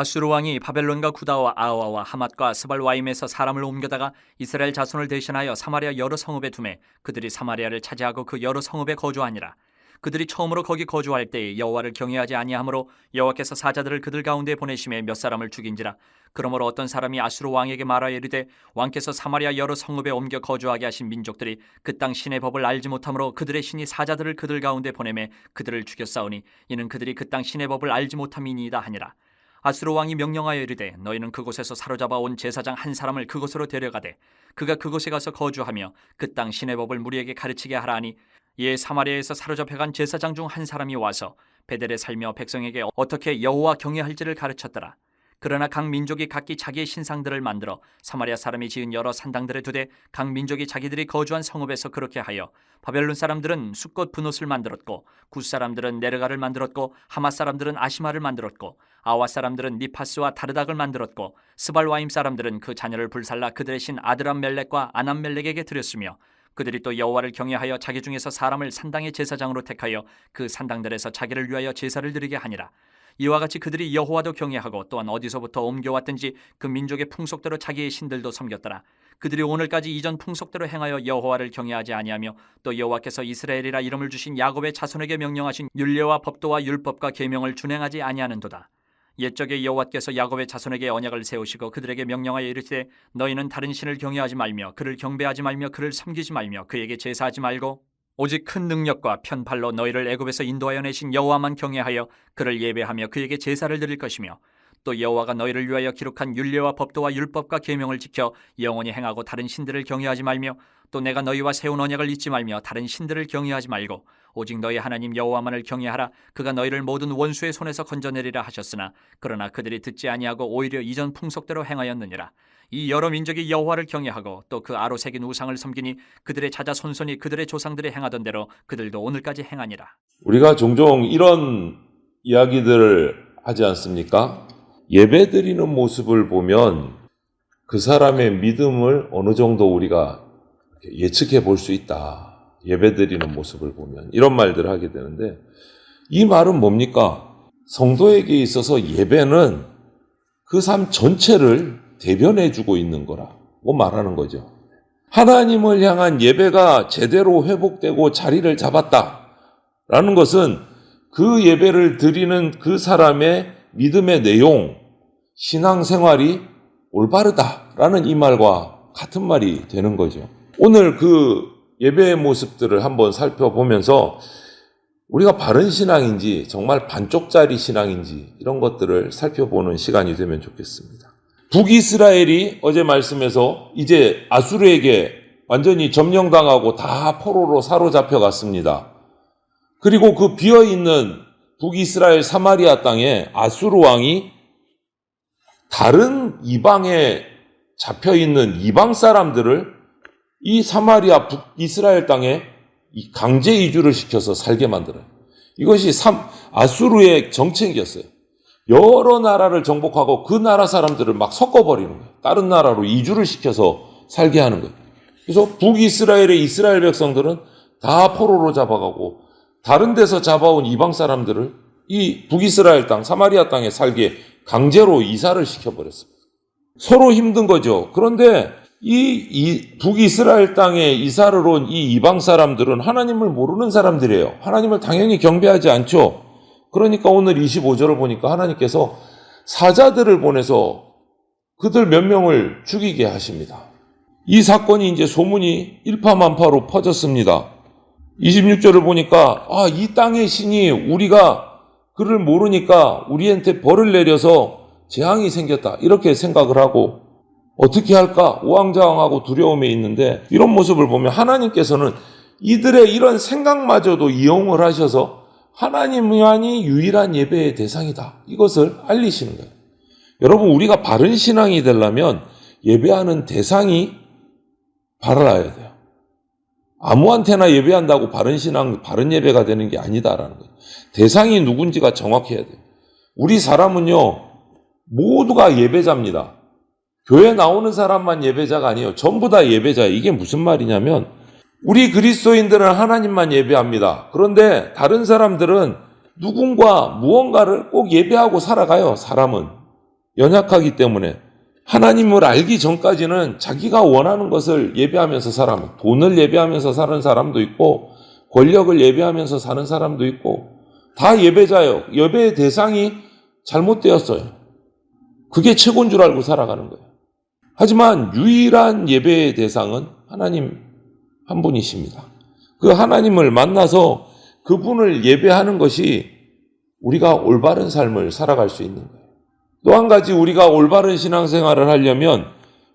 아수르 왕이 바벨론과 구다와 아와와 하맛과 스발와임에서 사람을 옮겨다가 이스라엘 자손을 대신하여 사마리아 여러 성읍에 두매 그들이 사마리아를 차지하고 그 여러 성읍에 거주하니라. 그들이 처음으로 거기 거주할 때에 여호와를 경외하지 아니하므로 여호와께서 사자들을 그들 가운데 보내심에 몇 사람을 죽인지라. 그러므로 어떤 사람이 아수르 왕에게 말하여 이르되 왕께서 사마리아 여러 성읍에 옮겨 거주하게 하신 민족들이 그 땅 신의 법을 알지 못하므로 그들의 신이 사자들을 그들 가운데 보내매 그들을 죽였사오니 이는 그들이 그 땅 신의 법을 알지 못함이니이다 하니라. 아수르 왕이 명령하여 이르되 너희는 그곳에서 사로잡아 온 제사장 한 사람을 그곳으로 데려가되 그가 그곳에 가서 거주하며 그 땅 신의 법을 무리에게 가르치게 하라 하니 이에 사마리아에서 사로잡혀간 제사장 중 한 사람이 와서 베델에 살며 백성에게 어떻게 여호와 경외할지를 가르쳤더라. 그러나 각 민족이 각기 자기의 신상들을 만들어 사마리아 사람이 지은 여러 산당들에 두되 각 민족이 자기들이 거주한 성읍에서 그렇게 하여 바벨론 사람들은 숫꽃 분옷을 만들었고 굿 사람들은 네르가를 만들었고 하맛 사람들은 아시마를 만들었고 아와 사람들은 니파스와 다르닥을 만들었고 스발와임 사람들은 그 자녀를 불살라 그들의 신 아드람멜렉과 아남멜렉에게 드렸으며 그들이 또 여호와를 경외하여 자기 중에서 사람을 산당의 제사장으로 택하여 그 산당들에서 자기를 위하여 제사를 드리게 하니라. 이와 같이 그들이 여호와도 경외하고 또한 어디서부터 옮겨왔든지 그 민족의 풍속대로 자기의 신들도 섬겼더라. 그들이 오늘까지 이전 풍속대로 행하여 여호와를 경외하지 아니하며 또 여호와께서 이스라엘이라 이름을 주신 야곱의 자손에게 명령하신 율례와 법도와 율법과 계명을 준행하지 아니하는도다. 옛적에 여호와께서 야곱의 자손에게 언약을 세우시고 그들에게 명령하여 이르시되 너희는 다른 신을 경외하지 말며 그를 경배하지 말며 그를 섬기지 말며 그에게 제사하지 말고 오직 큰 능력과 편팔로 너희를 애굽에서 인도하여 내신 여호와만 경외하여 그를 예배하며 그에게 제사를 드릴 것이며 또 여호와가 너희를 위하여 기록한 율례와 법도와 율법과 계명을 지켜 영원히 행하고 다른 신들을 경외하지 말며 또 내가 너희와 세운 언약을 잊지 말며 다른 신들을 경외하지 말고 오직 너희 하나님 여호와만을 경외하라. 그가 너희를 모든 원수의 손에서 건져내리라 하셨으나 그러나 그들이 듣지 아니하고 오히려 이전 풍속대로 행하였느니라. 이 여러 민족이 여호와를 경외하고 또 그 아로 새긴 우상을 섬기니 그들의 자자 손손이 그들의 조상들이 행하던 대로 그들도 오늘까지 행하니라. 우리가 종종 이런 이야기들을 하지 않습니까? 예배드리는 모습을 보면 그 사람의 믿음을 어느 정도 우리가 예측해 볼 수 있다. 예배드리는 모습을 보면 이런 말들을 하게 되는데 이 말은 뭡니까? 성도에게 있어서 예배는 그 삶 전체를 대변해 주고 있는 거라고 말하는 거죠. 하나님을 향한 예배가 제대로 회복되고 자리를 잡았다라는 것은 그 예배를 드리는 그 사람의 믿음의 내용, 신앙생활이 올바르다라는 이 말과 같은 말이 되는 거죠. 오늘 그 예배의 모습들을 한번 살펴보면서 우리가 바른 신앙인지 정말 반쪽짜리 신앙인지 이런 것들을 살펴보는 시간이 되면 좋겠습니다. 북이스라엘이 어제 말씀에서 이제 아수르에게 완전히 점령당하고 다 포로로 사로잡혀 갔습니다. 그리고 그 비어있는 북이스라엘 사마리아 땅에 아수르 왕이 다른 이방에 잡혀있는 이방 사람들을 이 사마리아 북이스라엘 땅에 강제 이주를 시켜서 살게 만들어요. 이것이 아수르의 정책이었어요. 여러 나라를 정복하고 그 나라 사람들을 막 섞어버리는 거예요. 다른 나라로 이주를 시켜서 살게 하는 거예요. 그래서 북이스라엘의 이스라엘 백성들은 다 포로로 잡아가고 다른 데서 잡아온 이방 사람들을 이 북이스라엘 땅, 사마리아 땅에 살게 강제로 이사를 시켜버렸습니다. 서로 힘든 거죠. 그런데 이 북이스라엘 땅에 이사를 온 이 이방 사람들은 하나님을 모르는 사람들이에요. 하나님을 당연히 경배하지 않죠. 그러니까 오늘 25절을 보니까 하나님께서 사자들을 보내서 그들 몇 명을 죽이게 하십니다. 이 사건이 이제 소문이 일파만파로 퍼졌습니다. 26절을 보니까 이 땅의 신이 우리가 그를 모르니까 우리한테 벌을 내려서 재앙이 생겼다 이렇게 생각을 하고 어떻게 할까 우왕좌왕하고 두려움에 있는데 이런 모습을 보면 하나님께서는 이들의 이런 생각마저도 이용을 하셔서 하나님만이 유일한 예배의 대상이다 이것을 알리시는 거예요. 여러분 우리가 바른 신앙이 되려면 예배하는 대상이 바라야 돼요. 아무한테나 예배한다고 바른 신앙, 바른 예배가 되는 게 아니다라는 거예요. 대상이 누군지가 정확해야 돼요. 우리 사람은요 모두가 예배자입니다. 교회 나오는 사람만 예배자가 아니에요. 전부 다 예배자예요. 이게 무슨 말이냐면 우리 그리스도인들은 하나님만 예배합니다. 그런데 다른 사람들은 누군가 무언가를 꼭 예배하고 살아가요. 사람은. 연약하기 때문에 하나님을 알기 전까지는 자기가 원하는 것을 예배하면서 살아요. 돈을 예배하면서 사는 사람도 있고 권력을 예배하면서 사는 사람도 있고 다 예배자예요. 예배의 대상이 잘못되었어요. 그게 최고인 줄 알고 살아가는 거예요. 하지만 유일한 예배의 대상은 하나님 한 분이십니다. 그 하나님을 만나서 그분을 예배하는 것이 우리가 올바른 삶을 살아갈 수 있는 거예요. 또 한 가지 우리가 올바른 신앙생활을 하려면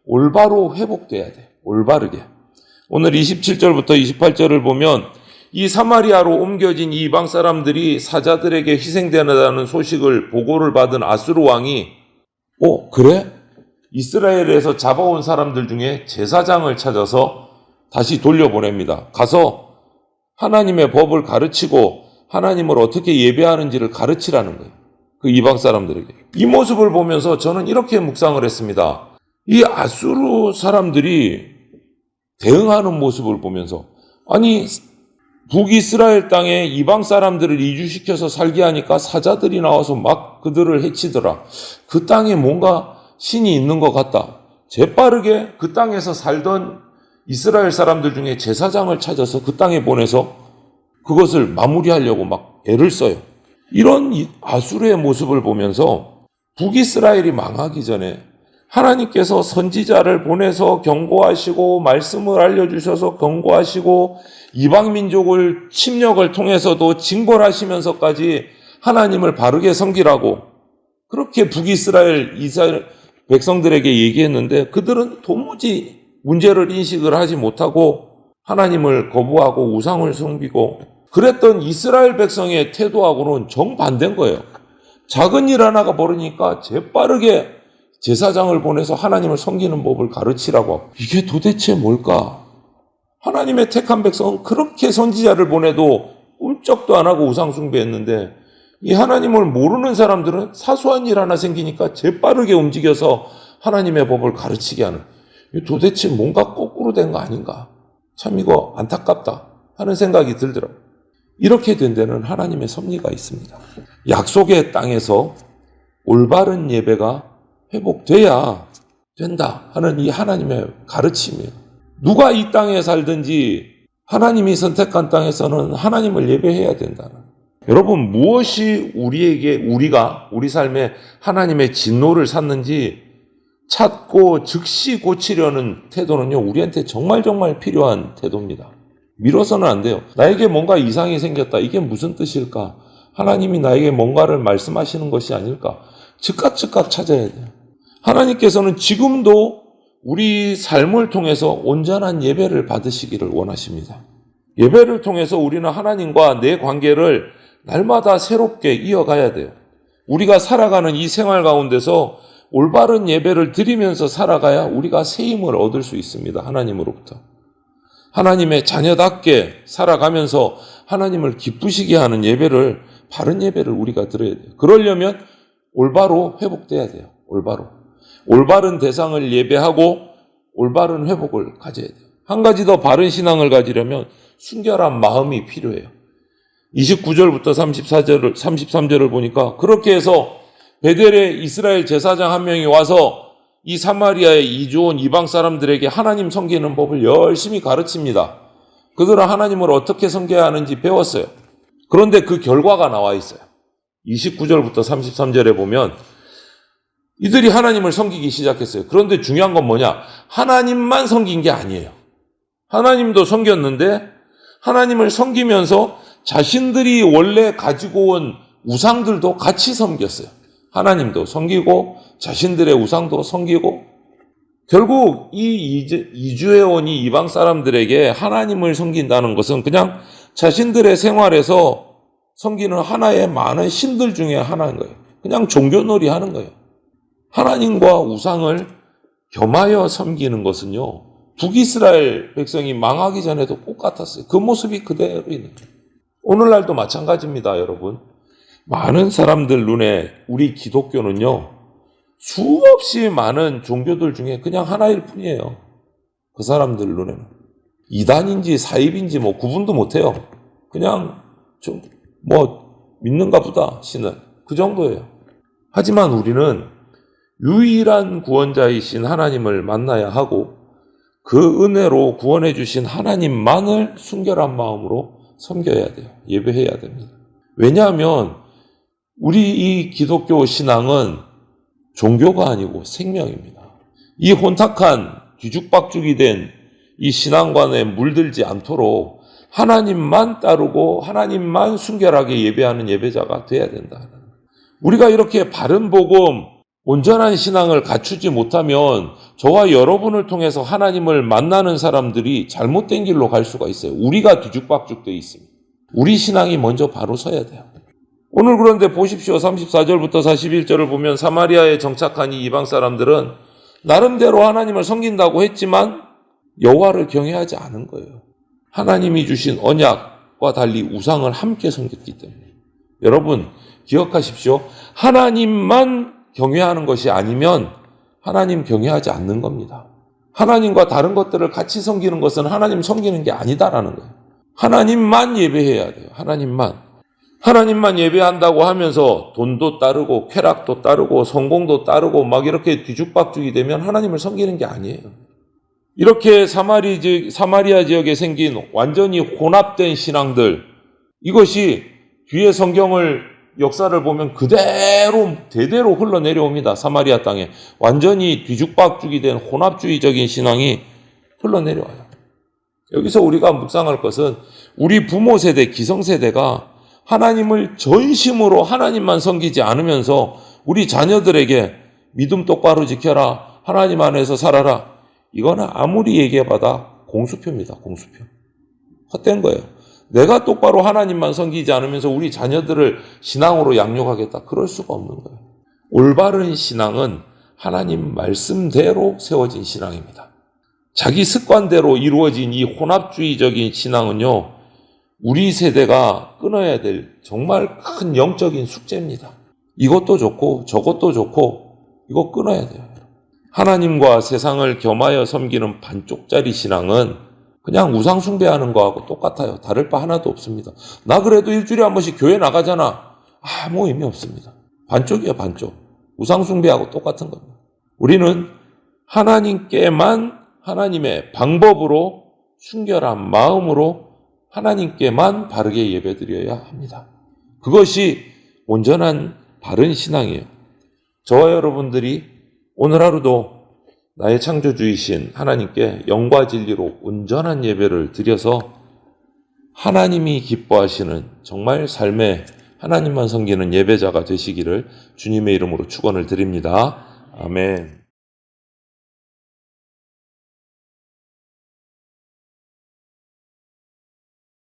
올바로 회복돼야 돼요. 올바르게. 오늘 27절부터 28절을 보면 이 사마리아로 옮겨진 이 이방 사람들이 사자들에게 희생되는다는 소식을 보고를 받은 아수르 왕이 그래? 이스라엘에서 잡아온 사람들 중에 제사장을 찾아서 다시 돌려보냅니다. 가서 하나님의 법을 가르치고 하나님을 어떻게 예배하는지를 가르치라는 거예요. 그 이방 사람들에게. 이 모습을 보면서 저는 이렇게 묵상을 했습니다. 이 아수르 사람들이 대응하는 모습을 보면서 아니 북이스라엘 땅에 이방 사람들을 이주시켜서 살게 하니까 사자들이 나와서 막 그들을 해치더라. 그 땅에 뭔가 신이 있는 것 같다. 재빠르게 그 땅에서 살던 이스라엘 사람들 중에 제사장을 찾아서 그 땅에 보내서 그것을 마무리하려고 막 애를 써요. 이런 아수르의 모습을 보면서 북이스라엘이 망하기 전에 하나님께서 선지자를 보내서 경고하시고 말씀을 알려주셔서 경고하시고 이방 민족을 침략을 통해서도 징벌하시면서까지 하나님을 바르게 섬기라고 그렇게 북이스라엘 이스라엘 백성들에게 얘기했는데 그들은 도무지 문제를 인식을 하지 못하고 하나님을 거부하고 우상을 섬기고 그랬던 이스라엘 백성의 태도하고는 정반대인 거예요. 작은 일 하나가 벌어지니까 재빠르게 제사장을 보내서 하나님을 섬기는 법을 가르치라고 하고 이게 도대체 뭘까? 하나님의 택한 백성은 그렇게 선지자를 보내도 꿈쩍도 안 하고 우상 숭배했는데 이 하나님을 모르는 사람들은 사소한 일 하나 생기니까 재빠르게 움직여서 하나님의 법을 가르치게 하는 도대체 뭔가 거꾸로 된 거 아닌가? 참 이거 안타깝다 하는 생각이 들더라고요. 이렇게 된 데는 하나님의 섭리가 있습니다. 약속의 땅에서 올바른 예배가 회복돼야 된다 하는 이 하나님의 가르침이에요. 누가 이 땅에 살든지 하나님이 선택한 땅에서는 하나님을 예배해야 된다. 여러분 무엇이 우리가 우리 삶에 하나님의 진노를 샀는지 찾고 즉시 고치려는 태도는요 우리한테 정말 필요한 태도입니다. 미뤄서는 안 돼요. 나에게 뭔가 이상이 생겼다. 이게 무슨 뜻일까? 하나님이 나에게 뭔가를 말씀하시는 것이 아닐까? 즉각 찾아야 돼요. 하나님께서는 지금도 우리 삶을 통해서 온전한 예배를 받으시기를 원하십니다. 예배를 통해서 우리는 하나님과 내 관계를 날마다 새롭게 이어가야 돼요. 우리가 살아가는 이 생활 가운데서 올바른 예배를 드리면서 살아가야 우리가 새 힘을 얻을 수 있습니다. 하나님으로부터. 하나님의 자녀답게 살아가면서 하나님을 기쁘시게 하는 예배를 바른 예배를 우리가 드려야 돼요. 그러려면 올바로 회복돼야 돼요. 올바른 대상을 예배하고 올바른 회복을 가져야 돼요. 한 가지 더 바른 신앙을 가지려면 순결한 마음이 필요해요. 29절부터 33절을 보니까 그렇게 해서 베델에 이스라엘 제사장 한 명이 와서 이 사마리아에 이주온 이방 사람들에게 하나님 섬기는 법을 열심히 가르칩니다. 그들은 하나님을 어떻게 섬겨야 하는지 배웠어요. 그런데 그 결과가 나와 있어요. 29절부터 33절에 보면 이들이 하나님을 섬기기 시작했어요. 그런데 중요한 건 뭐냐? 하나님만 섬긴 게 아니에요. 하나님도 섬겼는데 하나님을 섬기면서 자신들이 원래 가지고 온 우상들도 같이 섬겼어요. 하나님도 섬기고 자신들의 우상도 섬기고 결국 이 이주해 온 이 이방 사람들에게 하나님을 섬긴다는 것은 그냥 자신들의 생활에서 섬기는 하나의 많은 신들 중에 하나인 거예요. 그냥 종교놀이 하는 거예요. 하나님과 우상을 겸하여 섬기는 것은요. 북이스라엘 백성이 망하기 전에도 똑같았어요. 그 모습이 그대로 있는 거예요. 오늘날도 마찬가지입니다, 여러분. 많은 사람들 눈에 우리 기독교는요. 수없이 많은 종교들 중에 그냥 하나일 뿐이에요. 그 사람들 눈에는. 이단인지 사입인지 구분도 못해요. 그냥 좀 믿는가 보다 신은. 그 정도예요. 하지만 우리는 유일한 구원자이신 하나님을 만나야 하고 그 은혜로 구원해 주신 하나님만을 순결한 마음으로 섬겨야 돼요. 예배해야 됩니다. 왜냐하면 우리 이 기독교 신앙은 종교가 아니고 생명입니다. 이 혼탁한 뒤죽박죽이 된 이 신앙관에 물들지 않도록 하나님만 따르고 하나님만 순결하게 예배하는 예배자가 돼야 된다. 우리가 이렇게 바른 복음, 온전한 신앙을 갖추지 못하면 저와 여러분을 통해서 하나님을 만나는 사람들이 잘못된 길로 갈 수가 있어요. 우리가 뒤죽박죽되어 있습니다. 우리 신앙이 먼저 바로 서야 돼요. 오늘 그런데 보십시오. 34절부터 41절을 보면 사마리아에 정착한 이 이방 사람들은 나름대로 하나님을 섬긴다고 했지만 여호와를 경외하지 않은 거예요. 하나님이 주신 언약과 달리 우상을 함께 섬겼기 때문에. 여러분 기억하십시오. 하나님만 경외하는 것이 아니면 하나님 경외하지 않는 겁니다. 하나님과 다른 것들을 같이 섬기는 것은 하나님 섬기는 게 아니다라는 거예요. 하나님만 예배해야 돼요. 하나님만 예배한다고 하면서 돈도 따르고 쾌락도 따르고 성공도 따르고 막 이렇게 뒤죽박죽이 되면 하나님을 섬기는 게 아니에요. 이렇게 사마리아 지역에 생긴 완전히 혼합된 신앙들, 이것이 뒤에 성경을 역사를 보면 그대로 대대로 흘러내려옵니다. 사마리아 땅에 완전히 뒤죽박죽이 된 혼합주의적인 신앙이 흘러내려와요. 여기서 우리가 묵상할 것은 우리 부모 세대, 기성세대가 하나님을 전심으로 하나님만 섬기지 않으면서 우리 자녀들에게 믿음 똑바로 지켜라, 하나님 안에서 살아라, 이거는 아무리 얘기해봐도 공수표입니다. 공수표. 헛된 거예요. 내가 똑바로 하나님만 섬기지 않으면서 우리 자녀들을 신앙으로 양육하겠다. 그럴 수가 없는 거예요. 올바른 신앙은 하나님 말씀대로 세워진 신앙입니다. 자기 습관대로 이루어진 이 혼합주의적인 신앙은요, 우리 세대가 끊어야 될 정말 큰 영적인 숙제입니다. 이것도 좋고 저것도 좋고 이거 끊어야 돼요. 하나님과 세상을 겸하여 섬기는 반쪽짜리 신앙은 그냥 우상 숭배하는 거하고 똑같아요. 다를 바 하나도 없습니다. 나 그래도 일주일에 한 번씩 교회 나가잖아. 아무 의미 없습니다. 반쪽이에요, 반쪽. 우상 숭배하고 똑같은 겁니다. 우리는 하나님께만 하나님의 방법으로 순결한 마음으로 하나님께만 바르게 예배드려야 합니다. 그것이 온전한 바른 신앙이에요. 저와 여러분들이 오늘 하루도 나의 창조주이신 하나님께 영과 진리로 온전한 예배를 드려서 하나님이 기뻐하시는 정말 삶의 하나님만 섬기는 예배자가 되시기를 주님의 이름으로 축원을 드립니다. 아멘.